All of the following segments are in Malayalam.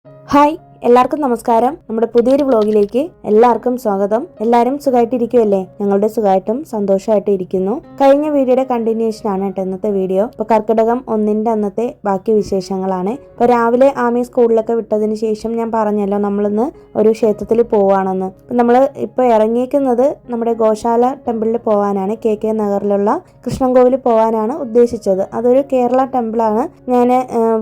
ഹായ്, എല്ലാവർക്കും നമസ്കാരം. നമ്മുടെ പുതിയൊരു വ്ലോഗിലേക്ക് എല്ലാവർക്കും സ്വാഗതം. എല്ലാവരും സുഖമായിട്ടിരിക്കുമല്ലേ? ഞങ്ങളുടെ സുഖമായിട്ടും സന്തോഷമായിട്ടും ഇരിക്കുന്നു. കഴിഞ്ഞ വീഡിയോയുടെ കണ്ടിന്യൂഷൻ ആണ് കേട്ടോ ഇന്നത്തെ വീഡിയോ. ഇപ്പൊ കർക്കിടകം 1 അന്നത്തെ ബാക്കി വിശേഷങ്ങളാണ്. ഇപ്പൊ രാവിലെ ആമി സ്കൂളിലൊക്കെ വിട്ടതിന് ശേഷം ഞാൻ പറഞ്ഞല്ലോ നമ്മളിന്ന് ഒരു ക്ഷേത്രത്തിൽ പോവാണെന്ന്. നമ്മൾ ഇപ്പൊ ഇറങ്ങിയിരിക്കുന്നത് നമ്മുടെ ഗോശാല ടെമ്പിളിൽ പോകാനാണ്. KK നഗറിലുള്ള കൃഷ്ണൻകോവിൽ പോകാനാണ് ഉദ്ദേശിച്ചത്. അതൊരു കേരള ടെമ്പിളാണ്. ഞാൻ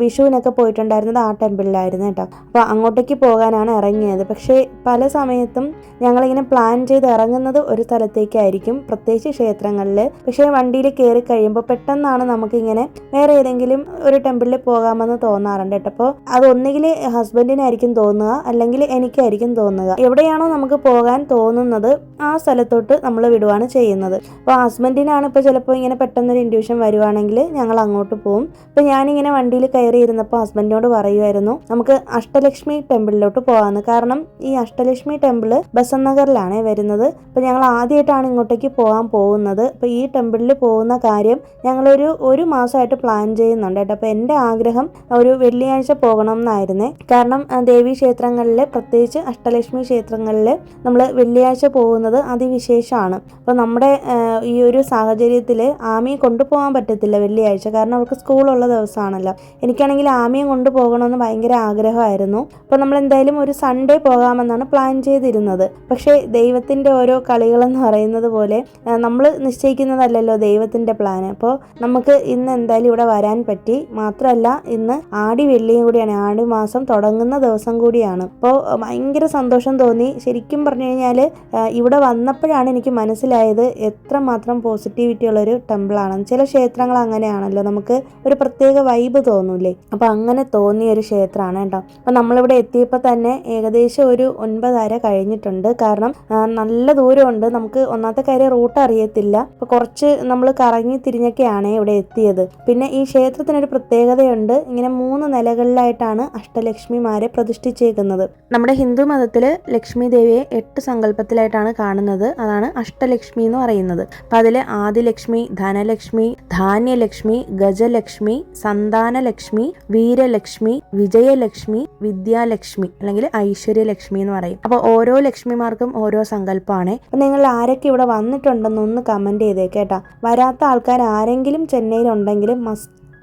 വിഷുവിനൊക്കെ പോയിട്ടുണ്ടായിരുന്നത് ആ ടെമ്പിളിലായിരുന്നു കേട്ടോ. അപ്പോൾ അങ്ങോട്ടേക്ക് പോകാനാണ് ഇറങ്ങിയത്. പക്ഷേ പല സമയത്തും ഞങ്ങളിങ്ങനെ പ്ലാൻ ചെയ്ത് ഇറങ്ങുന്നത് ഒരു സ്ഥലത്തേക്കായിരിക്കും, പ്രത്യേകിച്ച് ക്ഷേത്രങ്ങളിൽ. പക്ഷേ വണ്ടിയിൽ കയറി കഴിയുമ്പോൾ പെട്ടെന്നാണ് നമുക്കിങ്ങനെ വേറെ ഏതെങ്കിലും ഒരു ടെമ്പിളിൽ പോകാമെന്ന് തോന്നാറുണ്ട് കേട്ടോ. അപ്പോൾ അത് ഒന്നുകിൽ ഹസ്ബൻഡിനായിരിക്കും തോന്നുക, അല്ലെങ്കിൽ എനിക്കായിരിക്കും തോന്നുക. എവിടെയാണോ നമുക്ക് പോകാൻ തോന്നുന്നത് ആ സ്ഥലത്തോട്ട് നമ്മൾ വിടുവാണ് ചെയ്യുന്നത്. അപ്പോൾ ഹസ്ബൻഡിനാണ് ഇപ്പോൾ ചിലപ്പോൾ ഇങ്ങനെ പെട്ടെന്നൊരു ഇൻഡ്യൂഷൻ വരുവാണെങ്കിൽ ഞങ്ങൾ അങ്ങോട്ട് പോകും. അപ്പോൾ ഞാനിങ്ങനെ വണ്ടിയിൽ കയറി ഇരുന്നപ്പോൾ ഹസ്ബൻഡിനോട് പറയുമായിരുന്നു നമുക്ക് അഷ്ടലക്ഷ്മി ടെമ്പിളിലോട്ട് പോകാമെന്ന്. കാരണം ഈ അഷ്ടലക്ഷ്മി ടെമ്പിൾ ബസന്റ് നഗറിലാണ് വരുന്നത്. അപ്പോൾ ഞങ്ങൾ ആദ്യമായിട്ടാണ് ഇങ്ങോട്ടേക്ക് പോകാൻ പോകുന്നത്. അപ്പോൾ ഈ ടെമ്പിളിൽ പോകുന്ന കാര്യം ഞങ്ങളൊരു 1 മാസമായിട്ട് പ്ലാൻ ചെയ്യുന്നുണ്ട് കേട്ടോ. അപ്പോൾ എൻ്റെ ആഗ്രഹം ഒരു വെള്ളിയാഴ്ച പോകണം എന്നായിരുന്നേ. കാരണം ദേവീ ക്ഷേത്രങ്ങളിൽ, പ്രത്യേകിച്ച് അഷ്ടലക്ഷ്മി ക്ഷേത്രങ്ങളിൽ നമ്മൾ വെള്ളിയാഴ്ച പോകുന്നത് അതിവിശേഷമാണ്. അപ്പോൾ നമ്മുടെ ഈ ഒരു സാഹചര്യത്തിൽ ആമിയെ കൊണ്ടുപോകാൻ പറ്റത്തില്ല വെള്ളിയാഴ്ച, കാരണം അവർക്ക് സ്കൂളുള്ള ദിവസമാണല്ലോ. എനിക്കാണെങ്കിൽ ആമിയെ കൊണ്ടുപോകണമെന്ന് ഭയങ്കര ആഗ്രഹമായിരുന്നു. അപ്പോൾ നമ്മൾ എന്തായാലും ഒരു സൺഡേ പോകാമെന്നാണ് പ്ലാൻ ചെയ്തിരുന്നത്. പക്ഷേ ദൈവത്തിൻ്റെ ഓരോ കളികളെന്ന് പറയുന്നത് പോലെ നമ്മൾ നിശ്ചയിക്കുന്നതല്ലല്ലോ ദൈവത്തിൻ്റെ പ്ലാൻ. അപ്പോൾ നമുക്ക് ഇന്ന് എന്തായാലും ഇവിടെ വരാൻ പറ്റി. മാത്രമല്ല ഇന്ന് ആടി വെള്ളിയും കൂടിയാണ്, ആടി മാസം തുടങ്ങുന്ന ദിവസം കൂടിയാണ്. അപ്പോൾ ഭയങ്കര സന്തോഷം തോന്നി. ശരിക്കും പറഞ്ഞു കഴിഞ്ഞാൽ ഇവിടെ വന്നപ്പോഴാണ് എനിക്ക് മനസ്സിലായത് എത്രമാത്രം പോസിറ്റിവിറ്റി ഉള്ളൊരു ടെമ്പിളാണെന്ന്. ചില ക്ഷേത്രങ്ങൾ അങ്ങനെയാണല്ലോ, നമുക്ക് ഒരു പ്രത്യേക വൈബ് തോന്നൂലേ. അപ്പോൾ അങ്ങനെ തോന്നിയ ഒരു ക്ഷേത്രമാണ് കേട്ടോ. അപ്പോൾ നമ്മളിവിടെ എത്തിയപ്പോൾ തന്നെ ഏകദേശം ഒരു 9:30 കഴിഞ്ഞിട്ടുണ്ട്. കാരണം നല്ല ദൂരമുണ്ട്. നമുക്ക് ഒന്നാമത്തെ കാര്യം റൂട്ട് അറിയത്തില്ല. അപ്പോൾ കുറച്ച് നമ്മൾ കറങ്ങി തിരിഞ്ഞൊക്കെയാണ് ഇവിടെ എത്തിയത്. പിന്നെ ഈ ക്ഷേത്രത്തിനൊരു പ്രത്യേകതയുണ്ട്. ഇങ്ങനെ 3 നിലകളിലായിട്ടാണ് അഷ്ടലക്ഷ്മിമാരെ പ്രതിഷ്ഠിച്ചേക്കുന്നത്. നമ്മുടെ ഹിന്ദു മതത്തിൽ ലക്ഷ്മി ദേവിയെ 8 സങ്കല്പത്തിലായിട്ടാണ് കാണുന്നത്. അതാണ് അഷ്ടലക്ഷ്മി എന്ന് പറയുന്നത്. അപ്പം അതിൽ ആദിലക്ഷ്മി, ധനലക്ഷ്മി, ധാന്യലക്ഷ്മി, ഗജലക്ഷ്മി, സന്താനലക്ഷ്മി, വീരലക്ഷ്മി, വിജയലക്ഷ്മി, വിദ്യാലക്ഷ്മി അല്ലെങ്കിൽ ഐശ്വര്യലക്ഷ്മി എന്ന് പറയും. അപ്പോൾ ഓരോ ലക്ഷ്മിമാർക്കും ഓരോ സങ്കല്പമാണ്. അപ്പം നിങ്ങൾ ആരൊക്കെ ഇവിടെ വന്നിട്ടുണ്ടെന്നൊന്ന് കമൻറ്റ് ചെയ്തേക്കേട്ടാ. വരാത്ത ആൾക്കാർ ആരെങ്കിലും ചെന്നൈയിലുണ്ടെങ്കിൽ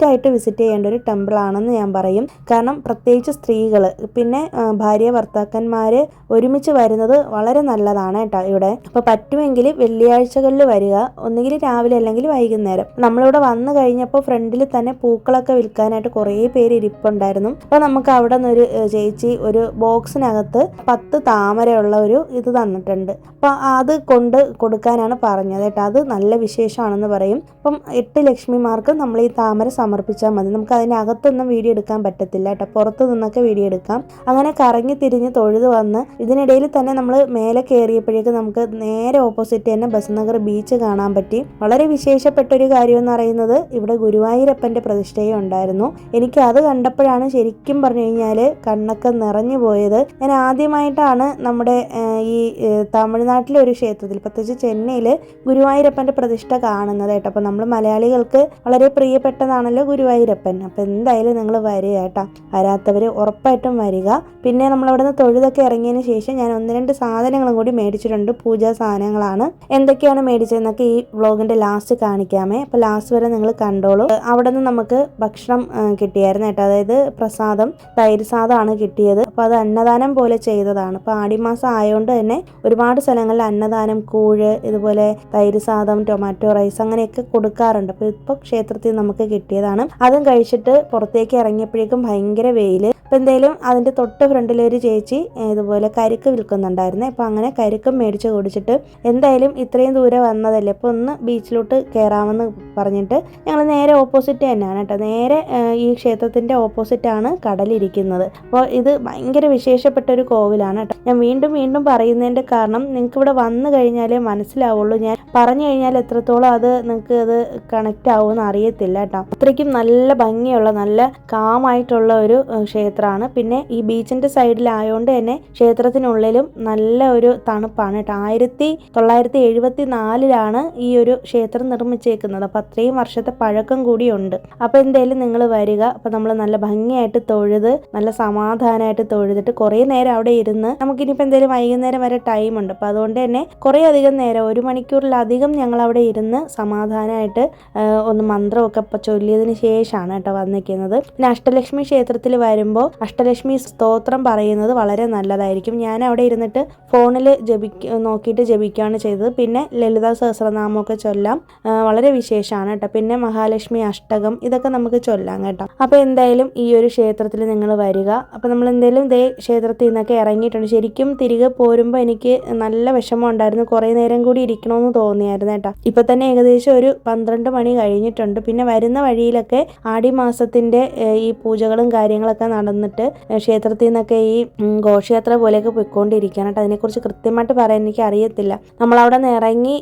ആയിട്ട് വിസിറ്റ് ചെയ്യേണ്ട ഒരു ടെമ്പിൾ ആണെന്ന് ഞാൻ പറയും. കാരണം പ്രത്യേകിച്ച് സ്ത്രീകൾ, പിന്നെ ഭാര്യ ഭർത്താക്കന്മാർ ഒരുമിച്ച് വരുന്നത് വളരെ നല്ലതാണ് കേട്ടോ ഇവിടെ. അപ്പോൾ പറ്റുമെങ്കിൽ വെള്ളിയാഴ്ചകളിൽ വരിക, ഒന്നുകിൽ രാവിലെ അല്ലെങ്കിൽ വൈകുന്നേരം. നമ്മളിവിടെ വന്നു കഴിഞ്ഞപ്പോൾ ഫ്രണ്ടിൽ തന്നെ പൂക്കളൊക്കെ വിൽക്കാനായിട്ട് കുറേ പേര് ഇരിപ്പുണ്ടായിരുന്നു. അപ്പോൾ നമുക്ക് അവിടെ നിന്നൊരു ചേച്ചി ഒരു ബോക്സിനകത്ത് 10 താമരയുള്ള ഒരു ഇത് തന്നിട്ടുണ്ട്. അപ്പോൾ അത് കൊടുക്കാനാണ് പറഞ്ഞത് കേട്ടോ. അത് നല്ല വിശേഷമാണെന്ന് പറയും. അപ്പം 8 ലക്ഷ്മിമാർക്ക് നമ്മൾ ഈ താമര സമർപ്പിച്ചാൽ മതി. നമുക്ക് അതിൻ്റെ അകത്തൊന്നും വീഡിയോ എടുക്കാൻ പറ്റത്തില്ല കേട്ടോ, പുറത്ത് നിന്നൊക്കെ വീഡിയോ എടുക്കാം. അങ്ങനെ കറങ്ങി തിരിഞ്ഞ് തൊഴുത് വന്ന് ഇതിനിടയിൽ തന്നെ നമ്മൾ മേലെ കയറിയപ്പോഴേക്കും നമുക്ക് നേരെ ഓപ്പോസിറ്റ് തന്നെ ബസന്റ് നഗർ ബീച്ച് കാണാൻ പറ്റി. വളരെ വിശേഷപ്പെട്ട ഒരു കാര്യം എന്ന് പറയുന്നത് ഇവിടെ ഗുരുവായൂരപ്പൻ്റെ പ്രതിഷ്ഠയും ഉണ്ടായിരുന്നു. എനിക്ക് അത് കണ്ടപ്പോഴാണ് ശരിക്കും പറഞ്ഞു കഴിഞ്ഞാൽ കണ്ണൊക്കെ നിറഞ്ഞു പോയത്. ഞാൻ ആദ്യമായിട്ടാണ് നമ്മുടെ ഈ തമിഴ്നാട്ടിലെ ഒരു ക്ഷേത്രത്തിൽ, പ്രത്യേകിച്ച് ചെന്നൈയിൽ ഗുരുവായൂരപ്പൻ്റെ പ്രതിഷ്ഠ കാണുന്നത് കേട്ടോ. അപ്പോൾ നമ്മൾ മലയാളികൾക്ക് വളരെ പ്രിയപ്പെട്ടതാണല്ലോ ഗുരുവായൂരപ്പൻ. അപ്പോൾ എന്തായാലും നിങ്ങൾ വരിക കേട്ടോ. വരാത്തവർ ഉറപ്പായിട്ടും വരിക. പിന്നെ നമ്മളവിടെ നിന്ന് തൊഴുതൊക്കെ ഇറങ്ങിയതിന് ശേഷം ഞാൻ 1-2 സാധനങ്ങളും കൂടി മേടിച്ചിട്ടുണ്ട്. പൂജാ സാധനങ്ങളാണ്. എന്തൊക്കെയാണ് മേടിച്ചതെന്നൊക്കെ ഈ വ്ളോഗിൻ്റെ ലാസ്റ്റ് കാണിക്കാമേ. അപ്പോൾ ലാസ്റ്റ് വരെ നിങ്ങൾ കണ്ടോളൂ. അവിടെ നിന്ന് നമുക്ക് ഭക്ഷണം കിട്ടിയായിരുന്നു കേട്ടോ. അതായത് പ്രസാദം, തൈര് സാദമാണ് കിട്ടിയത്. അപ്പോൾ അത് അന്നദാനം പോലെ ചെയ്തതാണ്. അപ്പോൾ ആടിമാസം ആയതുകൊണ്ട് തന്നെ ഒരുപാട് സ്ഥലങ്ങളിൽ അന്നദാനം, കൂഴ്, ഇതുപോലെ തൈര് സാദം, ടൊമാറ്റോ റൈസ് അങ്ങനെയൊക്കെ കൊടുക്കാറുണ്ട്. അപ്പോൾ ഇപ്പോൾ ക്ഷേത്രത്തിൽ നമുക്ക് കിട്ടിയതാണ്. അതും കഴിച്ചിട്ട് പുറത്തേക്ക് ഇറങ്ങിയപ്പോഴേക്കും ഭയങ്കര വെയിൽ. അപ്പോൾ എന്തായാലും അതിൻ്റെ തൊട്ട് ഫ്രണ്ടിലൊരു ചേച്ചി ഇതുപോലെ കരിക്ക് വിൽക്കുന്നുണ്ടായിരുന്നു. അപ്പോൾ അങ്ങനെ കരിക്കും മേടിച്ച് കുടിച്ചിട്ട് എന്തായാലും ഇത്രയും ദൂരം വന്നതല്ലേ, അപ്പോൾ ഒന്ന് ബീച്ചിലോട്ട് കയറാമെന്ന് പറഞ്ഞിട്ട് ഞങ്ങൾ നേരെ ഓപ്പോസിറ്റ് തന്നെയാണ് കേട്ടോ. നേരെ ഈ ക്ഷേത്രത്തിൻ്റെ ഓപ്പോസിറ്റാണ് കടലിരിക്കുന്നത്. അപ്പോൾ ഇത് ഭയങ്കര ഭയങ്കര വിശേഷപ്പെട്ട ഒരു കോവിലാണ് കേട്ടോ. ഞാൻ വീണ്ടും വീണ്ടും പറയുന്നതിൻ്റെ കാരണം നിങ്ങൾക്ക് ഇവിടെ വന്നു കഴിഞ്ഞാലേ മനസ്സിലാവുള്ളൂ. ഞാൻ പറഞ്ഞു കഴിഞ്ഞാൽ എത്രത്തോളം അത് നിങ്ങൾക്ക് അത് കണക്റ്റ് ആവുമെന്ന് അറിയത്തില്ല കേട്ടോ. അത്രയ്ക്കും നല്ല ഭംഗിയുള്ള നല്ല കാമായിട്ടുള്ള ഒരു ക്ഷേത്രമാണ്. പിന്നെ ഈ ബീച്ചിൻ്റെ സൈഡിലായതുകൊണ്ട് തന്നെ ക്ഷേത്രത്തിനുള്ളിലും നല്ല ഒരു തണുപ്പാണ് കേട്ടോ. 1974 ഈ ഒരു ക്ഷേത്രം നിർമ്മിച്ചേക്കുന്നത്. അപ്പം അത്രയും വർഷത്തെ പഴക്കം കൂടിയുണ്ട്. അപ്പോൾ എന്തായാലും നിങ്ങൾ വരിക. അപ്പം നമ്മൾ നല്ല ഭംഗിയായിട്ട് തൊഴുത് നല്ല സമാധാനമായിട്ട് തൊഴുതിട്ട് കുറേ നേരം അവിടെ ഇരുന്ന് നമുക്കിനിയിപ്പോൾ എന്തായാലും വൈകുന്നേരം വരെ ടൈമുണ്ട്. അപ്പോൾ അതുകൊണ്ട് തന്നെ കുറേ അധികം നേരം 1 മണിക്കൂറിലധികം ഞങ്ങൾ അവിടെ ഇരുന്ന് സമാധാനമായിട്ട് ഒന്ന് മന്ത്രമൊക്കെ ചൊല്ലിയതിന് ശേഷമാണ് കേട്ടോ വന്നിരിക്കുന്നത്. പിന്നെ അഷ്ടലക്ഷ്മി ക്ഷേത്രത്തിൽ വരുമ്പോൾ അഷ്ടലക്ഷ്മി സ്തോത്രം പറയുന്നത് വളരെ നല്ലതായിരിക്കും. ഞാൻ അവിടെ ഇരുന്നിട്ട് ഫോണിൽ നോക്കിയിട്ട് ജപിക്കുകയാണ് ചെയ്തത്. പിന്നെ ലളിതാ സഹസ്രനാമമൊക്കെ ചൊല്ലാം, വളരെ വിശേഷമാണ് കേട്ടോ. പിന്നെ മഹാലക്ഷ്മി അഷ്ടകം ഇതൊക്കെ നമുക്ക് ചൊല്ലാം കേട്ടോ. അപ്പോൾ എന്തായാലും ഈ ഒരു ക്ഷേത്രത്തിൽ നിങ്ങൾ വരിക. അപ്പോൾ നമ്മൾ എന്തായാലും ഇതേ ക്ഷേത്രത്തിൽ നിന്നൊക്കെ ഇറങ്ങിയിട്ടുണ്ട്. ശരിക്കും തിരികെ പോരുമ്പോൾ എനിക്ക് നല്ല വിഷമം ഉണ്ടായിരുന്നു. കുറേ നേരം കൂടി ഇരിക്കണമെന്ന് തോന്നിയായിരുന്നു കേട്ടോ. ഇപ്പം തന്നെ ഏകദേശം ഒരു 12 മണി കഴിഞ്ഞിട്ടുണ്ട്. പിന്നെ വരുന്ന വഴിയിലൊക്കെ ആടിമാസത്തിൻ്റെ ഈ പൂജകളും കാര്യങ്ങളൊക്കെ നടന്നിട്ട് ക്ഷേത്രത്തിൽ നിന്നൊക്കെ ഈ ഘോഷയാത്ര പോലെയൊക്കെ പോയിക്കൊണ്ടിരിക്കുകയാണ് കേട്ടോ. അതിനെക്കുറിച്ച് കൃത്യമായിട്ട് പറയാൻ എനിക്ക് അറിയത്തില്ല. നമ്മളവിടെ നിന്ന് ഇറങ്ങി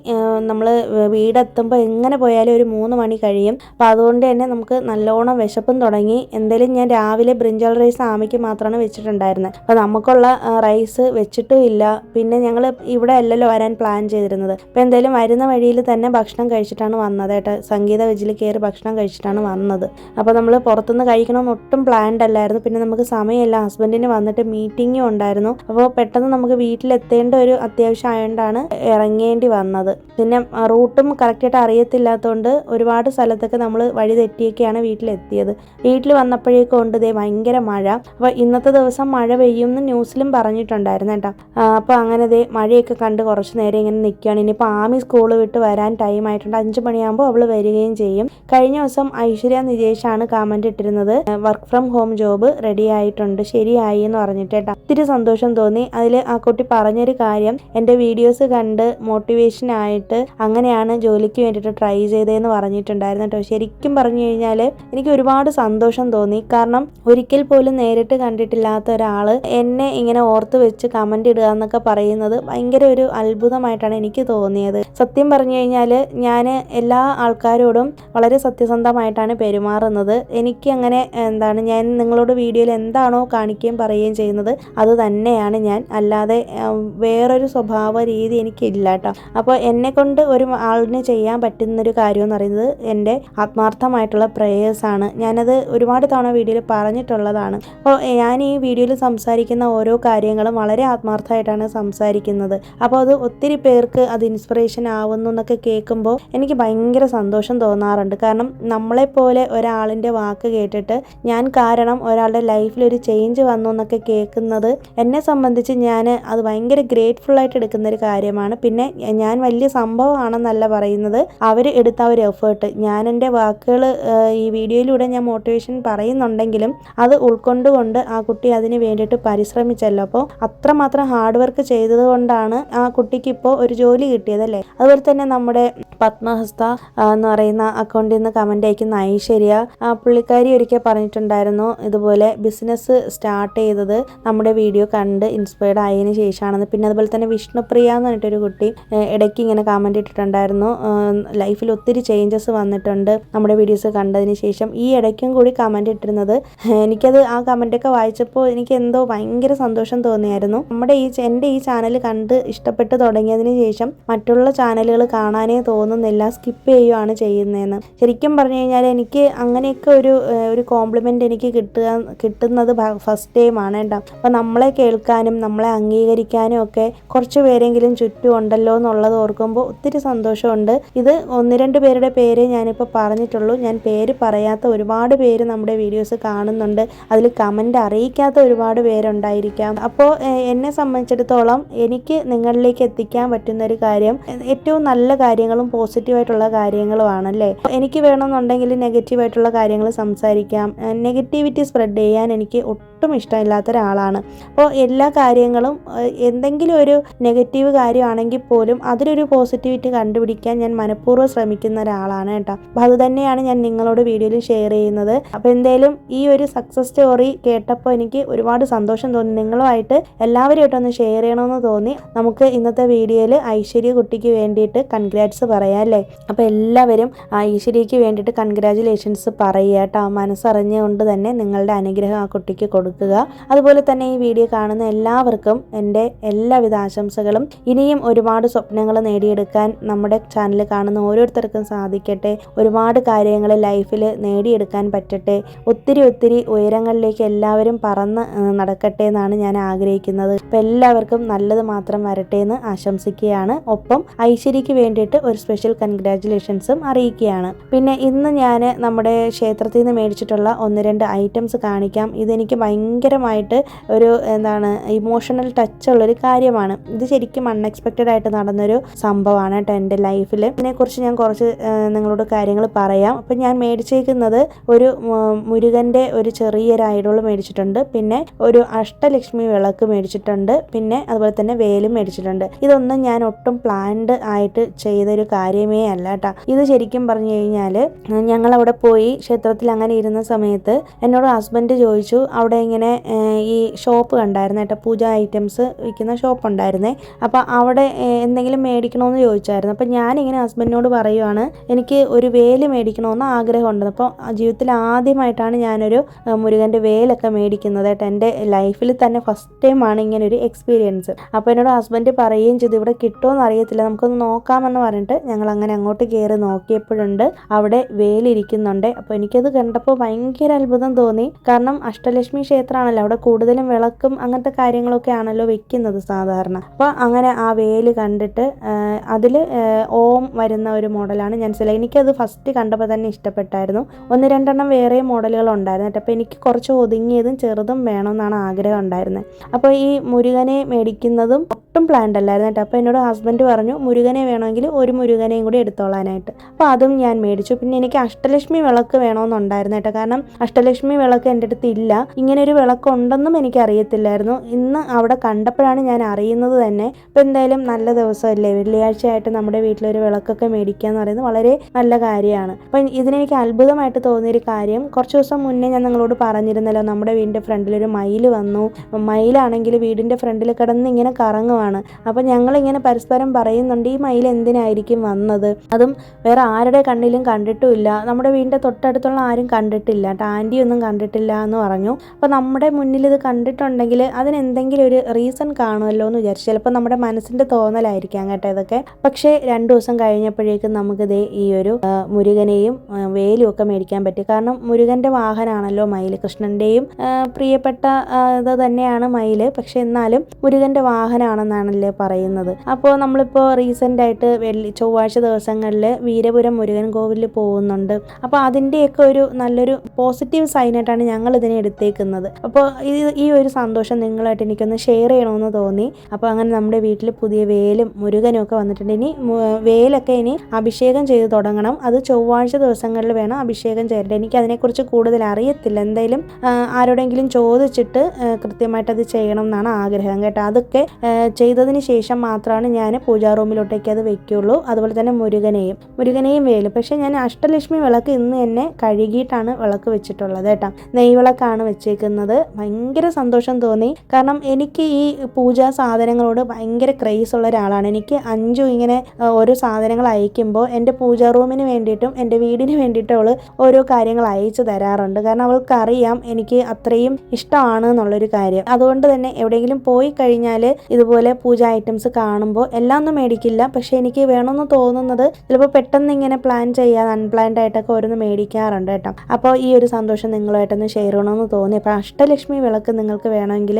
നമ്മൾ വീടെത്തുമ്പോൾ എങ്ങനെ പോയാലും ഒരു 3 മണി കഴിയും. അപ്പോൾ അതുകൊണ്ട് തന്നെ നമുക്ക് നല്ലോണം വിശപ്പും തുടങ്ങി. എന്തായാലും ഞാൻ രാവിലെ ബ്രിഞ്ചൽ റൈസ് ആമയ്ക്ക് മാത്രമാണ് വെച്ചിട്ടുണ്ടായിരുന്നത്. അപ്പോൾ നമുക്കുള്ള റൈസ് വെച്ചിട്ടും ഇല്ല. പിന്നെ ഞങ്ങൾ ഇവിടെ അല്ലല്ലോ വരാൻ പ്ലാൻ ചെയ്തിരുന്നത്. അപ്പോൾ എന്തായാലും വരുന്ന വഴിയിൽ തന്നെ ഭക്ഷണം കഴിച്ചിട്ടാണ് വന്നത് കേട്ടോ. സംഗീത വെജിൽ കയറി ഭക്ഷണം കഴിച്ചിട്ടാണ് വന്നത്. അപ്പോൾ നമ്മൾ പുറത്തുനിന്ന് കഴിക്കണമെന്ന് ഒട്ടും പ്ലാൻഡ് അല്ലായിരുന്നു. പിന്നെ നമുക്ക് സമയമില്ല, ഹസ്ബൻഡിന് വന്നിട്ട് മീറ്റിങ്ങും ഉണ്ടായിരുന്നു. അപ്പോൾ പെട്ടെന്ന് നമുക്ക് വീട്ടിലെത്തേണ്ട ഒരു അത്യാവശ്യം ആയതുകൊണ്ടാണ് ഇറങ്ങേണ്ടി വന്നത്. പിന്നെ റൂട്ടും കറക്റ്റായിട്ട് അറിയത്തില്ലാത്തതുകൊണ്ട് ഒരുപാട് സ്ഥലത്തൊക്കെ നമ്മൾ വഴി തെറ്റിയൊക്കെയാണ് വീട്ടിലെത്തിയത്. വീട്ടിൽ വന്നപ്പോഴേക്കും ഉണ്ട് ദേ ഭയങ്കര മഴ. അപ്പോൾ ഇന്നത്തെ ദിവസം മഴ പെയ്യുമെന്ന് ന്യൂസിലും പറഞ്ഞിട്ടുണ്ടായിരുന്നു കേട്ടോ. അപ്പോൾ അങ്ങനെ ദേ മഴയൊക്കെ കണ്ട് കുറച്ച് നേരം ഇങ്ങനെ നിൽക്കുകയാണ്. ഇനിയിപ്പോൾ ആമി സ്കൂൾ വിട്ട് വരാൻ ടൈം ആയിട്ടുണ്ട്. 5 മണിയാകുമ്പോൾ അവൾ വരികയും ചെയ്യും. കഴിഞ്ഞ ദിവസം ഐശ്വര്യ നിജേഷാണ് കമൻറ്റ് ഇട്ടിരുന്നത്, work from home job ready ആയിട്ടുണ്ട്, ശരിയായി എന്ന് പറഞ്ഞിട്ട് കേട്ടോ. ഒത്തിരി സന്തോഷം തോന്നി. അതിൽ ആ കുട്ടി പറഞ്ഞൊരു കാര്യം, എൻ്റെ വീഡിയോസ് കണ്ട് മോട്ടിവേഷനായിട്ട് അങ്ങനെയാണ് ജോലിക്ക് വേണ്ടിയിട്ട് ട്രൈ ചെയ്തതെന്ന് പറഞ്ഞിട്ടുണ്ടായിരുന്നു കേട്ടോ. ശരിക്കും പറഞ്ഞു കഴിഞ്ഞാൽ എനിക്ക് ഒരുപാട് സന്തോഷം തോന്നി. കാരണം ഒരിക്കൽ പോലും നേരിട്ട് കണ്ടിട്ടില്ലാത്ത ഒരാൾ എന്നെ ഇങ്ങനെ ഓർത്ത് വെച്ച് കമൻ്റ് ഇടുക എന്നൊക്കെ പറയുന്നത് ഭയങ്കര ഒരു അത്ഭുതമായിട്ടാണ് എനിക്ക് തോന്നിയത്. സത്യം പറഞ്ഞു കഴിഞ്ഞാൽ ഞാൻ എല്ലാ ആൾക്കാരോടും വളരെ സത്യസന്ധമായിട്ടാണ് പെരുമാറുന്നത്. എനിക്ക് അങ്ങനെ ഞാൻ നിങ്ങളോട് വീഡിയോയിൽ എന്താണോ കാണിക്കുകയും പറയുകയും ചെയ്യുന്നത് അത് തന്നെയാണ് ഞാൻ. അല്ലാതെ വേറൊരു സ്വഭാവ രീതി എനിക്കില്ല കേട്ടോ. അപ്പോൾ എന്നെ കൊണ്ട് ഒരു ആളിന് ചെയ്യാൻ പറ്റുന്നൊരു കാര്യം എന്ന് പറയുന്നത് എൻ്റെ ആത്മാർത്ഥമായിട്ടുള്ള പ്രേയേഴ്സാണ്. ഞാനത് ഒരുപാട് തവണ വീഡിയോയിൽ പറഞ്ഞിട്ടുള്ളതാണ്. അപ്പോൾ ഞാൻ ഈ വീഡിയോയിൽ സംസാരിക്കുന്ന ഓരോ കാര്യങ്ങളും വളരെ ആത്മാർത്ഥമായിട്ടാണ് സംസാരിക്കുന്നത്. അപ്പോൾ അത് ഒത്തിരി പേർക്ക് അത് ഇൻസ്പിറേഷൻ ആവുന്നു എന്നൊക്കെ കേൾക്കുമ്പോൾ എനിക്ക് ഭയങ്കര സന്തോഷം തോന്നാറുണ്ട്. കാരണം നമ്മളെപ്പോലെ ഒരാളിൻ്റെ വാക്ക് കേട്ടിട്ട് ഞാൻ കാരണം ഒരാളുടെ ലൈഫിലൊരു ചേഞ്ച് വന്നു എന്നൊക്കെ കേൾക്കുന്നത് എന്നെ സംബന്ധിച്ച് ഞാൻ അത് ഭയങ്കര ഗ്രേറ്റ്ഫുള്ളായിട്ട് എടുക്കുന്നൊരു കാര്യമാണ്. പിന്നെ ഞാൻ വലിയ സംഭവമാണെന്നല്ല പറയുന്നത്, അവർ എടുത്ത ഒരു എഫേർട്ട്. ഞാൻ എൻ്റെ വാക്കുകൾ ഈ വീഡിയോയിലൂടെ ഞാൻ മോട്ടിവേഷൻ പറയുന്നുണ്ടെങ്കിലും അത് ഉൾക്കൊണ്ടുകൊണ്ട് ആ കുട്ടി അതിന് വേണ്ടിയിട്ട് പരിശ്രമിച്ചല്ലോ. അപ്പോൾ അത്രമാത്രം ഹാർഡ് വർക്ക് ചെയ്തത് കൊണ്ടാണ് ആ കുട്ടിക്ക് ഇപ്പോൾ ഒരു ജോലി കിട്ടിയതല്ലേ. അതുപോലെ തന്നെ നമ്മുടെ പത്മഹസ്ത എന്ന് പറയുന്ന അക്കൗണ്ടിൽ നിന്ന് കമൻ്റ് അയക്കുന്ന ഐശ്വര്യ, പുള്ളിക്കാരി ഒരിക്കൽ പറഞ്ഞിട്ടുണ്ടായിരുന്നു ഇതുപോലെ ബിസിനസ് സ്റ്റാർട്ട് ചെയ്തത് നമ്മുടെ വീഡിയോ കണ്ട് ഇൻസ്പയർഡ് ആയതിനു ശേഷമാണെന്ന്. പിന്നെ അതുപോലെ തന്നെ വിഷ്ണുപ്രിയ എന്ന് പറഞ്ഞിട്ടൊരു കുട്ടി ഇടയ്ക്ക് ഇങ്ങനെ കമൻ്റ് ഇട്ടിട്ടുണ്ടായിരുന്നു, ലൈഫിൽ ഒത്തിരി ചേഞ്ചസ് വന്നിട്ടുണ്ട് നമ്മുടെ വീഡിയോസ് കണ്ടതിന് ശേഷം. ഈ ഇടയ്ക്കും കൂടി കമൻ്റ് ഇട്ടിരുന്നത് എനിക്കത് ആ കമൻ്റൊക്കെ വായിച്ചപ്പോൾ എനിക്ക് എന്തോ ഭയങ്കര സന്തോഷം തോന്നിയായിരുന്നു. എൻ്റെ ഈ ചാനൽ കണ്ട് ഇഷ്ടപ്പെട്ട് തുടങ്ങിയതിന് ശേഷം മറ്റുള്ള ചാനലുകൾ കാണാനേ തോന്നുന്നില്ല, സ്കിപ്പ് ചെയ്യുകയാണ് ചെയ്യുന്നതെന്ന്. ശരിക്കും പറഞ്ഞു കഴിഞ്ഞാൽ എനിക്ക് അങ്ങനെയൊക്കെ ഒരു കോംപ്ലിമെൻ്റ് എനിക്ക് കിട്ടുന്നത് ഫസ്റ്റ് ടൈമാണ് കേട്ടോ. അപ്പോൾ നമ്മളെ കേൾക്കാനും നമ്മളെ അംഗീകരിക്കാനും ഒക്കെ കുറച്ച് പേരെങ്കിലും ചുറ്റും ഉണ്ടല്ലോ എന്നുള്ളത് ഓർക്കുമ്പോൾ ഒത്തിരി സന്തോഷമുണ്ട്. ഇത് 1-2 പേരുടെ പേര് ഞാനിപ്പോൾ പറഞ്ഞിട്ടുള്ളൂ. ഞാൻ പേര് പറയാത്ത ഒരുപാട് പേര് നമ്മുടെ വീഡിയോസ് കാണുന്നുണ്ട്. അതിൽ കമൻ്റ് അറിയിക്കാത്ത ഒരുപാട് പേരുണ്ടായിരിക്കാം. അപ്പോൾ എന്നെ സംബന്ധിച്ചിടത്തോളം എനിക്ക് നിങ്ങളിലേക്ക് എത്തിക്കാൻ പറ്റുന്നൊരു കാര്യം ഏറ്റവും നല്ല കാര്യങ്ങളും പോസിറ്റീവായിട്ടുള്ള കാര്യങ്ങളുമാണല്ലേ. എനിക്ക് വേണമെന്നുണ്ടെങ്കിൽ നെഗറ്റീവായിട്ടുള്ള കാര്യങ്ങൾ സംസാരിക്കാം. നെഗറ്റിവിറ്റി സ്പ്രെഡ് ചെയ്യാൻ എനിക്ക് ഒട്ടും ഇഷ്ടമില്ലാത്ത ഒരാളാണ്. അപ്പോൾ എല്ലാ കാര്യങ്ങളും എന്തെങ്കിലും ഒരു നെഗറ്റീവ് കാര്യമാണെങ്കിൽ പോലും അതിലൊരു പോസിറ്റിവിറ്റി കണ്ടുപിടിക്കാൻ ഞാൻ മനഃപൂർവ്വം ശ്രമിക്കുന്ന ഒരാളാണ് കേട്ടോ. അപ്പോൾ അത് തന്നെയാണ് ഞാൻ നിങ്ങളോട് വീഡിയോയിൽ ഷെയർ ചെയ്യുന്നത്. അപ്പോൾ എന്തായാലും ഈ ഒരു സക്സസ് സ്റ്റോറി കേട്ടപ്പോൾ എനിക്ക് ഒരുപാട് സന്തോഷം തോന്നി. നിങ്ങളുമായിട്ട് എല്ലാവരുമായിട്ടൊന്ന് ഷെയർ ചെയ്യണമെന്ന് തോന്നി. നമുക്ക് ഇന്നത്തെ വീഡിയോയിൽ ഐശ്വര്യ കുട്ടിക്ക് വേണ്ടിയിട്ട് കൺഗ്രാറ്റ്സ് പറയാം അല്ലേ. അപ്പോൾ എല്ലാവരും ഐശ്വര്യയ്ക്ക് വേണ്ടിയിട്ട് കൺഗ്രാജുലേഷൻസ് പറയുക കേട്ടോ. മനസ്സറിഞ്ഞുകൊണ്ട് തന്നെ നിങ്ങളുടെ അനുഗ്രഹം ആ കുട്ടിക്ക് കൊടുക്കുക. അതുപോലെ തന്നെ ഈ വീഡിയോ കാണുന്ന എല്ലാവർക്കും എൻ്റെ എല്ലാവിധ ആശംസകളും. ഇനിയും ഒരുപാട് സ്വപ്നങ്ങൾ നേടിയെടുക്കാൻ നമ്മുടെ ചാനൽ കാണുന്ന ഓരോരുത്തർക്കും സാധിക്കട്ടെ. ഒരുപാട് കാര്യങ്ങൾ ലൈഫിൽ നേടിയെടുക്കാൻ പറ്റട്ടെ. ഒത്തിരി ഉയരങ്ങളിലേക്ക് എല്ലാവരും പറന്ന് നടക്കട്ടെ എന്നാണ് ഞാൻ ആഗ്രഹിക്കുന്നത്. അപ്പോൾ എല്ലാവർക്കും നല്ലത് മാത്രം വരട്ടെ എന്ന് ആശംസിക്കുകയാണ്. ഒപ്പം ഐശ്വര്യയ്ക്ക് വേണ്ടിയിട്ട് ഒരു സ്പെഷ്യൽ കൺഗ്രാജുലേഷൻസും അറിയിക്കുകയാണ്. പിന്നെ ഇന്ന് ഞാൻ നമ്മുടെ ക്ഷേത്രത്തിൽ നിന്ന് മേടിച്ചിട്ടുള്ള 1-2 ഐറ്റംസ് കാണിക്കാം. ഇതെനിക്ക് ഭയങ്കരമായിട്ട് ഒരു ഇമോഷണൽ ടച്ച് ഉള്ളൊരു കാര്യമാണ്. ഇത് ശരിക്കും അൺഎക്സ്പെക്റ്റഡ് ആയിട്ട് നടന്നൊരു സംഭവമാണ് കേട്ടോ എൻ്റെ ലൈഫിൽ. ഇതിനെക്കുറിച്ച് ഞാൻ കുറച്ച് നിങ്ങളോട് കാര്യങ്ങൾ പറയാം. അപ്പം ഞാൻ മേടിച്ചേക്കുന്നത് ഒരു മുരുകൻ്റെ ഒരു ചെറിയൊരു ഐഡോൾ മേടിച്ചിട്ടുണ്ട്. പിന്നെ ഒരു അഷ്ടലക്ഷ്മി വിളക്ക് മേടിച്ചിട്ടുണ്ട്. പിന്നെ അതുപോലെ തന്നെ വേലും മേടിച്ചിട്ടുണ്ട്. ഇതൊന്നും ഞാൻ ഒട്ടും പ്ലാൻഡ് ആയിട്ട് ചെയ്തൊരു കാര്യമേ അല്ല കേട്ടോ. ഇത് ശരിക്കും പറഞ്ഞു കഴിഞ്ഞാൽ ഞങ്ങളവിടെ പോയി ക്ഷേത്രത്തിൽ അങ്ങനെ ഇരുന്ന സമയത്ത് എന്നോട് ഹസ്ബൻഡ് ചോദിച്ചു, അവിടെ ഇങ്ങനെ ഈ ഷോപ്പ് കണ്ടായിരുന്നു കേട്ടോ, പൂജ ഐറ്റംസ് വിൽക്കുന്ന ഷോപ്പ് ഉണ്ടായിരുന്നേ. അപ്പോൾ അവിടെ എന്തെങ്കിലും മേടിക്കണമെന്ന് ചോദിച്ചായിരുന്നു. അപ്പോൾ ഞാനിങ്ങനെ ഹസ്ബൻഡിനോട് പറയുവാണ്, എനിക്ക് ഒരു വേല് മേടിക്കണമെന്ന് ആഗ്രഹമുണ്ട്. അപ്പോൾ ജീവിതത്തിൽ ആദ്യമായിട്ടാണ് ഞാനൊരു മുരുകൻ്റെ വേലൊക്കെ മേടിക്കുന്നത് കേട്ടോ. എൻ്റെ ലൈഫിൽ തന്നെ ഫസ്റ്റ് ടൈമാണ് ഇങ്ങനെ ഒരു എക്സ്പീരിയൻസ്. അപ്പോൾ എന്നോട് ഹസ്ബൻഡ് പറയുകയും ചെയ്തു, ഇവിടെ കിട്ടുമോയെന്ന് അറിയത്തില്ല, നമുക്കൊന്ന് നോക്കാമെന്ന് പറഞ്ഞിട്ട് ഞങ്ങൾ അങ്ങനെ അങ്ങോട്ട് കയറി നോക്കിയപ്പോഴുണ്ട് അവിടെ വേലിരിക്കുന്നുണ്ട്. അപ്പോൾ എനിക്കത് കണ്ടപ്പോൾ ഭയങ്കര അത്ഭുതം തോന്നി. കാരണം അഷ്ടലക്ഷ്മി ക്ഷേത്രമാണല്ലോ, അവിടെ കൂടുതലും വിളക്കും അങ്ങനത്തെ കാര്യങ്ങളൊക്കെ ആണല്ലോ വെക്കുന്നത് സാധാരണ. അപ്പോൾ അങ്ങനെ ആ വേല് കണ്ടിട്ട് അതിൽ ഓം വരുന്ന ഒരു മോഡലാണ് ഞാൻ എനിക്കത് ഫസ്റ്റ് കണ്ടപ്പോൾ തന്നെ ഇഷ്ടപ്പെട്ടായിരുന്നു. 1-2 വേറെ മോഡലുകൾ ഉണ്ടായിരുന്നു കേട്ടോ. അപ്പോൾ എനിക്ക് കുറച്ച് ഒതുങ്ങിയതും ചെറുതും വേണമെന്നാണ് ആഗ്രഹം ഉണ്ടായിരുന്നത്. അപ്പോൾ ഈ മുരുകനെ മേടിക്കുന്നതും ഒട്ടും പ്ലാൻഡ് അല്ലായിരുന്നു കേട്ടോ. അപ്പോൾ എന്നോട് ഹസ്ബൻഡ് പറഞ്ഞു, മുരുകനെ വേണമെങ്കിൽ ഒരു മുരുകനെയും കൂടി എടുത്തോളാനായിട്ട്. അപ്പോൾ അതും ഞാൻ മേടിച്ചു. പിന്നെ എനിക്ക് അഷ്ടലക്ഷ്മി വിളക്ക് വേണമെന്നുണ്ടായിരുന്നു കേട്ടോ. കാരണം അഷ്ടലക്ഷ്മി വിളക്ക് എൻ്റെ അടുത്ത് ഇല്ല. ഇങ്ങനൊരു വിളക്ക് ഉണ്ടെന്നും എനിക്ക് അറിയത്തില്ലായിരുന്നു. ഇന്ന് അവിടെ കണ്ടപ്പോഴാണ് ഞാൻ അറിയുന്നത് തന്നെ. അപ്പോൾ എന്തായാലും നല്ല ദിവസമല്ലേ, വെള്ളിയാഴ്ചയായിട്ട് നമ്മുടെ വീട്ടിലൊരു വിളക്കൊക്കെ മേടിക്കുക എന്ന് പറയുന്നത് വളരെ നല്ല കാര്യമാണ്. അപ്പം ഇതിനെനിക്ക് അത്ഭുതമായിട്ട് തോന്നിയൊരു കാര്യം, കുറച്ച് ദിവസം മുന്നേ ഞാൻ നിങ്ങളോട് പറഞ്ഞിരുന്നല്ലോ, നമ്മുടെ വീടിൻ്റെ ഫ്രണ്ടിലൊരു മയിൽ വന്നു. മയിലാണെങ്കിൽ വീടിൻ്റെ ഫ്രണ്ടിൽ കിടന്ന് ഇങ്ങനെ കറങ്ങുവാണ്. അപ്പം ഞങ്ങളിങ്ങനെ പരസ്പരം പറയുന്നുണ്ട്, ഈ മയിൽ എന്തിനായിരിക്കും വന്നത്, അതും വേറെ ആരുടെ കണ്ണിലും കണ്ടിട്ടുമില്ല, നമ്മുടെ വീടിൻ്റെ തൊട്ടടുത്തുള്ള ആരും കണ്ടിട്ടില്ല, ആൻറ്റി ഒന്നും കണ്ടിട്ടില്ല എന്ന് പറഞ്ഞു. അപ്പോൾ നമ്മുടെ മുന്നിൽ ഇത് കണ്ടിട്ടുണ്ടെങ്കിൽ അതിനെന്തെങ്കിലും ഒരു റീസൺ കാണുമല്ലോ എന്ന് വിചാരിച്ചു. ചിലപ്പോൾ നമ്മുടെ മനസ്സിൻ്റെ തോന്നലായിരിക്കാം കേട്ടോ ഇതൊക്കെ. പക്ഷേ 2 ദിവസം കഴിഞ്ഞപ്പോഴേക്കും നമുക്കിതേ ഈ ഒരു മുരുകനെയും വേലും ഒക്കെ മേടിക്കാൻ പറ്റി. കാരണം മുരുകൻ്റെ വാഹനമാണല്ലോ മയിൽ, കൃഷ്ണൻ്റെയും പ്രിയപ്പെട്ട ഇത് തന്നെയാണ് മയിൽ. പക്ഷെ എന്നാലും മുരുകൻ്റെ വാഹനമാണെന്നാണല്ലേ പറയുന്നത്. അപ്പോൾ നമ്മളിപ്പോൾ റീസെൻ്റായിട്ട് ചൊവ്വാഴ്ച ദിവസങ്ങളിൽ വീരപുരം മുരുകൻ കോവിലിൽ പോകുന്നുണ്ട്. അപ്പോൾ അതിൻ്റെയൊക്കെ ഒരു നല്ലൊരു പോസിറ്റീവ് സൈനായിട്ടാണ് ഞങ്ങൾ ഇതിനെ എടുത്തേക്കുന്നത്. അപ്പോൾ ഈ ഒരു സന്തോഷം നിങ്ങളായിട്ട് എനിക്കൊന്ന് ഷെയർ ചെയ്യണമെന്ന് തോന്നി. അപ്പോൾ അങ്ങനെ നമ്മുടെ വീട്ടിൽ പുതിയ വേലും മുരുകനും ഒക്കെ വന്നിട്ടുണ്ട്. ഇനി വേലൊക്കെ ഇനി അഭിഷേകം ചെയ്ത് തുടങ്ങണം. അത് ചൊവ്വാഴ്ച ദിവസങ്ങളിൽ വേണം അഭിഷേകം ചെയ്യേണ്ടത്. എനിക്ക് അതിനെക്കുറിച്ച് കൂടുതൽ അറിയത്തില്ല. എന്തായാലും ആരോടെങ്കിലും ചോദിച്ചിട്ട് കൃത്യമായിട്ട് അത് ചെയ്യണം എന്നാണ് ആഗ്രഹം കേട്ടോ. അതൊക്കെ ചെയ്തതിന് ശേഷം മാത്രമാണ് ഞാൻ പൂജാ റൂമിലോട്ടേക്ക് അത് വെക്കുള്ളൂ. അതുപോലെ തന്നെ മുരുകനെയും വേലും. പക്ഷേ ഞാൻ അഷ്ടലക്ഷ്മി വിളക്ക് ഇന്ന് തന്നെ കഴുകിയിട്ടാണ് വിളക്ക് വെച്ചിട്ടുള്ളത് കേട്ടോ. നെയ്വിളക്കാണ് വെച്ചേക്കുന്നത്. ഭയങ്കര സന്തോഷം തോന്നി. കാരണം എനിക്ക് ഈ പൂജാ സാധനങ്ങളോട് ഭയങ്കര ക്രേസ് ഉള്ള ഒരാളാണ്. എനിക്ക് അഞ്ചു ഇങ്ങനെ ഓരോ സാധനങ്ങൾ അയക്കുമ്പോൾ എൻ്റെ പൂജാ റൂമിന് വേണ്ടിയിട്ടും എൻ്റെ വീടിന് വേണ്ടിയിട്ടും അവൾ ഓരോ കാര്യങ്ങൾ അയച്ചു തരാറുണ്ട്. കാരണം അവൾക്കറിയാം എനിക്ക് അത്രയും ഇഷ്ടമാണ് എന്നുള്ളൊരു കാര്യം. അതുകൊണ്ട് തന്നെ എവിടെയെങ്കിലും പോയി കഴിഞ്ഞാൽ ഇതുപോലെ പൂജ ഐറ്റംസ് കാണുമ്പോൾ എല്ലാം ഒന്നും മേടിക്കില്ല. പക്ഷേ എനിക്ക് വേണമെന്ന് തോന്നുന്നത് ചിലപ്പോൾ പെട്ടെന്ന് ഇങ്ങനെ പ്ലാൻ ചെയ്യാതെ അൺപ്ലാൻഡ് ആയിട്ടൊക്കെ ഓരോന്ന് മേടിക്കാറുണ്ട് കേട്ടോ. അപ്പോൾ ഈ ഒരു സന്തോഷം നിങ്ങളുമായിട്ടൊന്ന് ഷെയർ ചെയ്യണമെന്ന് തോന്നി. അപ്പോൾ അഷ്ടലക്ഷ്മി വിളക്ക് നിങ്ങൾക്ക് വേണമെങ്കിൽ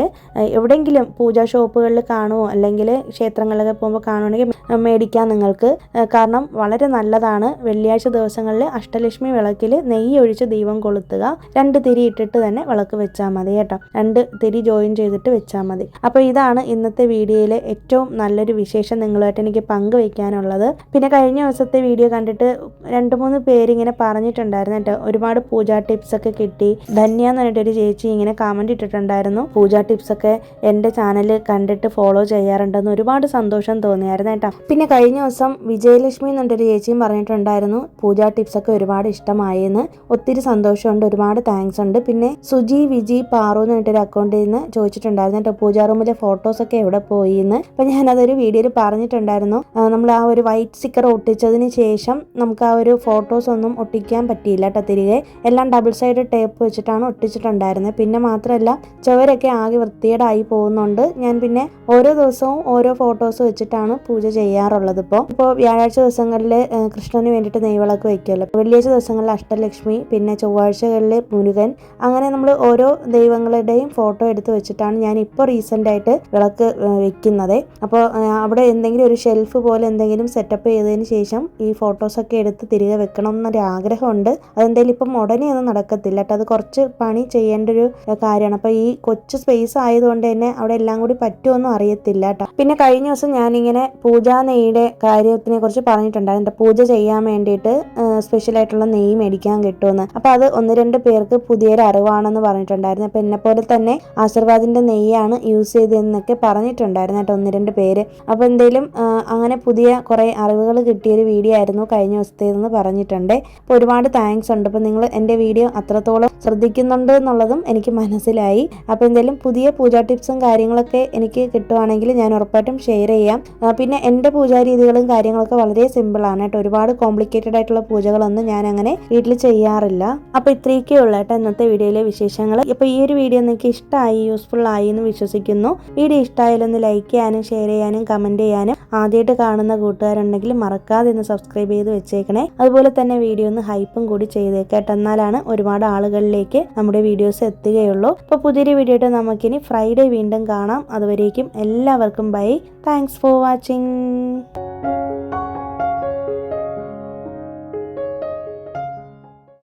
എവിടെയെങ്കിലും പൂജാ ഷോപ്പുകളിൽ കാണുമോ അല്ലെങ്കിൽ ക്ഷേത്രങ്ങളിലൊക്കെ പോകുമ്പോൾ കാണുകയാണെങ്കിൽ മേടിക്കാം നിങ്ങൾക്ക്. കാരണം വളരെ നല്ലതാണ്. വെള്ളിയാഴ്ച ദിവസങ്ങളിൽ അഷ്ടലക്ഷ്മി വിളക്കിൽ നെയ്യ് ഒഴിച്ച് ദീപം കൊളുത്തുക. 2 തിരി ഇട്ടിട്ട് തന്നെ വിളക്ക് വെച്ചാൽ മതി കേട്ടോ. 2 തിരി ജോയിൻ ചെയ്തിട്ട് വെച്ചാൽ മതി. അപ്പോൾ ഇതാണ് ഇന്നത്തെ വീഡിയോയിലെ ഏറ്റവും നല്ലൊരു വിശേഷം നിങ്ങളുമായിട്ട് എനിക്ക് പങ്കുവയ്ക്കാനുള്ളത്. പിന്നെ കഴിഞ്ഞ ദിവസത്തെ വീഡിയോ കണ്ടിട്ട് 2-3 പേരിങ്ങനെ പറഞ്ഞിട്ടുണ്ടായിരുന്നു കേട്ടോ, ഒരുപാട് പൂജാ ടിപ്സൊക്കെ കിട്ടി. ധന്യ എന്ന് പറഞ്ഞിട്ടൊരു ചേച്ചി ഇങ്ങനെ കമൻറ്റ് ഇട്ടിട്ടുണ്ടായിരുന്നു, പൂജാ ടിപ്സൊക്കെ എൻ്റെ ചാനൽ കണ്ടിട്ട് ഫോളോ ചെയ്യാറുണ്ടെന്ന്. ഒരുപാട് സന്തോഷം തോന്നിയായിരുന്നു കേട്ടോ. പിന്നെ കഴിഞ്ഞ ദിവസം വിജയലക്ഷ്മി എന്നൊരു ചേച്ചിയും പറഞ്ഞിട്ടുണ്ടായിരുന്നു പൂജാ ടിപ്സൊക്കെ ഒരുപാട് ഇഷ്ടമായെന്ന്. ഒത്തിരി സന്തോഷമുണ്ട്, ഒരുപാട് താങ്ക്സ് ഉണ്ട്. പിന്നെ സുജി വിജി പാറു എന്ന് പറഞ്ഞിട്ടൊരു അക്കൗണ്ടിൽ നിന്ന് ചോദിച്ചിട്ടുണ്ടായിരുന്നു കേട്ടോ പൂജാ റൂമിലെ ഫോട്ടോസൊക്കെ എവിടെ പോയി എന്ന്. അപ്പം ഞാനതൊരു വീഡിയോയിൽ പറഞ്ഞിട്ടുണ്ടായിരുന്നു. നമ്മൾ ആ ഒരു വൈറ്റ് സ്റ്റിക്കർ ഒട്ടിച്ചതിന് ശേഷം നമുക്ക് ആ ഒരു ഫോട്ടോസ് ഒന്നും ഒട്ടിക്കാൻ പറ്റിയില്ല കേട്ടോ. തിരികെ എല്ലാം ഡബിൾ സൈഡ് ടേപ്പ് വെച്ചിട്ടാണ് ഒട്ടിച്ചിട്ടുണ്ടായിരുന്നത്. പിന്നെ മാത്രമല്ല ചുവരൊക്കെ ആകെ വൃത്തികേടായി പോകുന്നുണ്ട്. ഞാൻ പിന്നെ ഓരോ ദിവസവും ഓരോ ഫോട്ടോസ് വെച്ചിട്ടാണ് പൂജ ചെയ്യാറുള്ളത്. ഇപ്പോൾ വ്യാഴാഴ്ച ദിവസങ്ങളിൽ കൃഷ്ണന് വേണ്ടിയിട്ട് നെയ്വിളക്ക് വയ്ക്കുമല്ലോ. വെള്ളിയാഴ്ച ദിവസങ്ങളിൽ അഷ്ടലക്ഷ്മി, പിന്നെ ചൊവ്വാഴ്ചകളിൽ മുരുകൻ, അങ്ങനെ നമ്മൾ ഓരോ ദൈവങ്ങളുടെയും ഫോട്ടോ എടുത്ത് വെച്ചിട്ടാണ് ഞാൻ ഇപ്പോൾ റീസെൻ്റായിട്ട് വിളക്ക് വെക്കുന്നത്. അപ്പോൾ അവിടെ എന്തെങ്കിലും ഒരു ഷെൽഫ് പോലെ എന്തെങ്കിലും സെറ്റപ്പ് ചെയ്തതിന് ശേഷം ഈ ഫോട്ടോസൊക്കെ എടുത്ത് തിരികെ വെക്കണം എന്നൊരു ആഗ്രഹമുണ്ട്. അതെന്തായാലും ഇപ്പം ഉടനെ ഒന്നും നടക്കത്തില്ല കേട്ടോ. അത് കുറച്ച് പണി ചെയ്യേണ്ട ഒരു കാര്യമാണ്. അപ്പോൾ ഈ കൊച്ചു സ്പേസ് ആയതുകൊണ്ട് തന്നെ അവിടെ എല്ലാം കൂടി പറ്റുമൊന്നും അറിയത്തില്ല കേട്ടോ. പിന്നെ കഴിഞ്ഞ ദിവസം ഞാനിങ്ങനെ പൂജാ നെയ്യുടെ കാര്യത്തിനെ കുറിച്ച് പറഞ്ഞിട്ടുണ്ടായിരുന്നു. പൂജ ചെയ്യാൻ വേണ്ടിയിട്ട് സ്പെഷ്യലായിട്ടുള്ള നെയ്യ് മേടിക്കാൻ കിട്ടുമെന്ന്. അപ്പോൾ അത് 1-2 പേർക്ക് പുതിയൊരു അറിവാണെന്ന് പറഞ്ഞിട്ടുണ്ടായിരുന്നു. അപ്പോൾ എന്നെപ്പോലെ തന്നെ ആശീർവാദിൻ്റെ നെയ്യാണ് യൂസ് ചെയ്തതെന്നൊക്കെ പറഞ്ഞിട്ടുണ്ടായിരുന്നു കേട്ടോ 1-2 പേര്. അപ്പോൾ എന്തെങ്കിലും അങ്ങനെ പുതിയ കുറേ അറിവുകൾ കിട്ടിയൊരു വീഡിയോ ആയിരുന്നു കഴിഞ്ഞ ദിവസത്തേതെന്ന് പറഞ്ഞിട്ടുണ്ട്. അപ്പോൾ ഒരുപാട് താങ്ക്സ് ഉണ്ട്. അപ്പോൾ നിങ്ങൾ എൻ്റെ വീഡിയോ അത്രത്തോളം ശ്രദ്ധിക്കുന്നുണ്ട് എന്നുള്ളതും എനിക്ക് മനസ്സിലായി. അപ്പോൾ എന്തെങ്കിലും പുതിയ പൂജാ ടിപ്സും കാര്യങ്ങളൊക്കെ എനിക്ക് കിട്ടുവാണെങ്കിൽ ഞാൻ ഉറപ്പായിട്ടും ഷെയർ ചെയ്യാം. പിന്നെ എൻ്റെ പൂജാ രീതികളും കാര്യങ്ങളൊക്കെ വളരെ സിമ്പിളാണ് കേട്ടോ. ഒരുപാട് കോംപ്ലിക്കേറ്റഡ് ആയിട്ടുള്ള പൂജകളൊന്നും ഞാൻ അങ്ങനെ വീട്ടിൽ ചെയ്യാറില്ല. അപ്പോൾ ഇത്രയൊക്കെ ഉള്ളൂ കേട്ടോ ഇന്നത്തെ വീഡിയോയിലെ വിശേഷങ്ങൾ. അപ്പോൾ ഈ ഒരു വീഡിയോ നിങ്ങൾക്ക് ഇഷ്ടമായി, യൂസ്ഫുൾ ആയി എന്ന് വിശ്വസിക്കുന്നു. വീഡിയോ ഇഷ്ടമായാലൊന്ന് ലൈക്ക് ചെയ്യാനും ഷെയർ ചെയ്യാനും കമൻറ്റ് ചെയ്യാനും, ആദ്യമായിട്ട് കാണുന്ന കൂട്ടുകാരുണ്ടെങ്കിൽ മറക്കാതെ ഒന്ന് സബ്സ്ക്രൈബ് ചെയ്ത് വെച്ചേക്കണേ. അതുപോലെ തന്നെ വീഡിയോ ഒന്ന് ഹൈപ്പും കൂടി ചെയ്തേക്കട്ടെ. എന്നാലാണ് ഒരുപാട് ആളുകളിലേക്ക് നമ്മുടെ വീഡിയോസ് എത്തുകയുള്ളൂ. അപ്പോൾ പുതിയൊരു വീഡിയോ ആയിട്ട് നമുക്കിനി ഫ്രൈഡേ വീണ്ടും കാണാം. അതുവരേക്കും എല്ലാവർക്കും ബൈ. Thanks for watching.